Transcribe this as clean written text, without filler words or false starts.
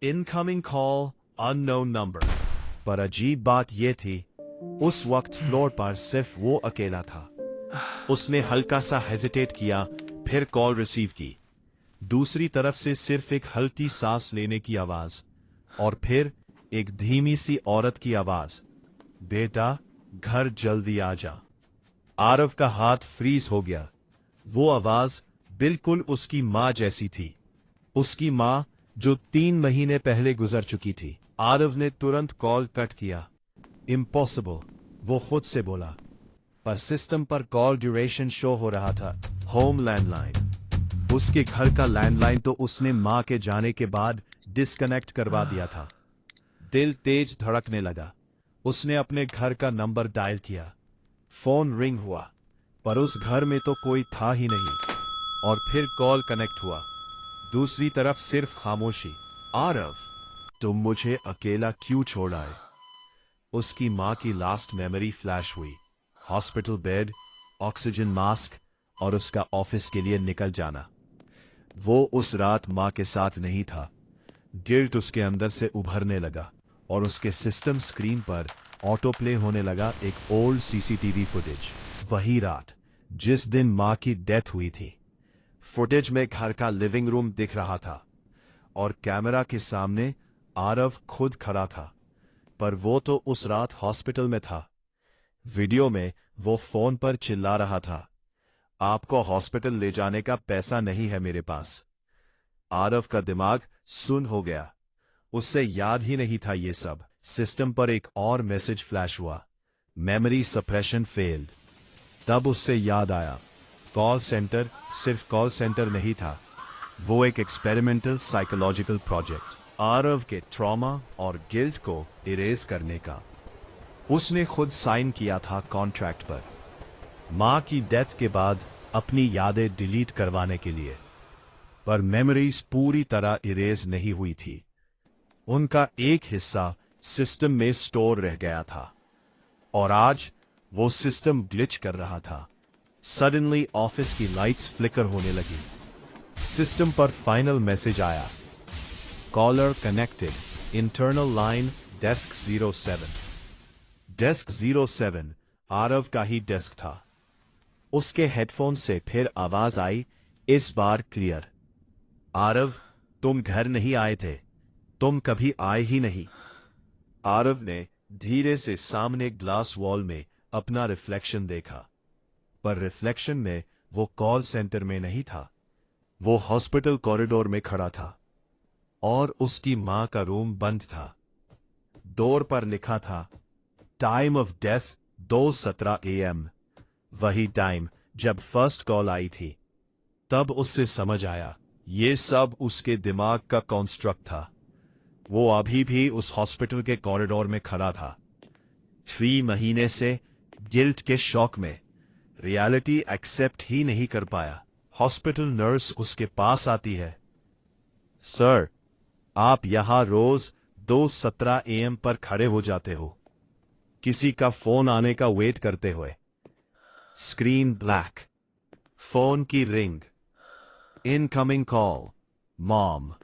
Incoming call unknown number. पर अजीब बात यह थी, उस वक्त फ्लोर पर सिर्फ वो अकेला था। उसने हल्का सा हेजिटेट किया, फिर कॉल रिसीव की। दूसरी तरफ से सिर्फ एक हल्की सांस लेने की आवाज, और फिर एक धीमी सी औरत की आवाज, बेटा घर जल्दी आ जा। आरव का हाथ फ्रीज हो गया। वो आवाज बिल्कुल उसकी मां जैसी थी, उसकी मां जो 3 महीने पहले गुजर चुकी थी। आरव ने तुरंत कॉल कट किया। इम्पॉसिबल, वो खुद से बोला, पर सिस्टम पर कॉल ड्यूरेशन शो हो रहा था, होम लैंडलाइन। उसके घर का लैंडलाइन तो उसने मां के जाने के बाद डिस्कनेक्ट करवा दिया था। दिल तेज धड़कने लगा। उसने अपने घर का नंबर डायल किया। फोन रिंग हुआ, पर उस घर में तो कोई था ही नहीं। और फिर कॉल कनेक्ट हुआ। दूसरी तरफ सिर्फ खामोशी। आरव, तुम मुझे अकेला क्यों छोड़ आए? उसकी मां की लास्ट मेमोरी फ्लैश हुई। हॉस्पिटल बेड, ऑक्सीजन मास्क और उसका ऑफिस के लिए निकल जाना। वो उस रात मां के साथ नहीं था। गिल्ट उसके अंदर से उभरने लगा और उसके सिस्टम स्क्रीन पर ऑटो प्ले होने लगा एक ओल्ड सीसीटीवी फुटेज। वही रात जिस दिन मां की डेथ हुई थी। फुटेज में घर का लिविंग रूम दिख रहा था और कैमरा के सामने आरव खुद खड़ा था, पर वो तो उस रात हॉस्पिटल में था। वीडियो में वो फोन पर चिल्ला रहा था, आपको हॉस्पिटल ले जाने का पैसा नहीं है मेरे पास। आरव का दिमाग सुन्न हो गया। उससे याद ही नहीं था ये सब। सिस्टम पर एक और मैसेज फ्लैश हुआ, मेमोरी सप्रेशन फेल्ड। तब उससे याद आया, कॉल सेंटर सिर्फ कॉल सेंटर नहीं था, वो एक एक्सपेरिमेंटल साइकोलॉजिकल प्रोजेक्ट, आरव के ट्रॉमा और गिल्ट को इरेज करने का। उसने खुद साइन किया था कॉन्ट्रैक्ट पर, मां की डेथ के बाद अपनी यादें डिलीट करवाने के लिए। पर मेमोरीज पूरी तरह इरेज नहीं हुई थी। उनका एक हिस्सा सिस्टम में स्टोर रह गया था और आज वो सिस्टम ग्लिच कर रहा था। सडनली ऑफिस की लाइट्स फ्लिकर होने लगी। सिस्टम पर फाइनल मैसेज आया, caller connected, internal line desk 07। Desk 07 Aarav का ही डेस्क था। उसके हेडफोन से फिर आवाज आई, इस बार क्लियर, आरव तुम घर नहीं आए थे, तुम कभी आए ही नहीं। आरव ने धीरे से सामने ग्लास वॉल में अपना रिफ्लेक्शन देखा, पर रिफ्लेक्शन में वो कॉल सेंटर में नहीं था। वो हॉस्पिटल कॉरिडोर में खड़ा था और उसकी मां का रूम बंद था। डोर पर लिखा था, टाइम ऑफ डेथ 2:17 AM। वही टाइम जब फर्स्ट कॉल आई थी। तब उससे समझ आया, ये सब उसके दिमाग का कॉन्स्ट्रक्ट था। वो अभी भी उस हॉस्पिटल के कॉरिडोर में खड़ा था, 3 महीने से गिल्ट के शॉक में, रियलिटी एक्सेप्ट ही नहीं कर पाया। हॉस्पिटल नर्स उसके पास आती है, सर आप यहां रोज 2:17 AM पर खड़े हो जाते हो, किसी का फोन आने का वेट करते हुए। स्क्रीन ब्लैक, फोन की रिंग, इनकमिंग कॉल, मॉम।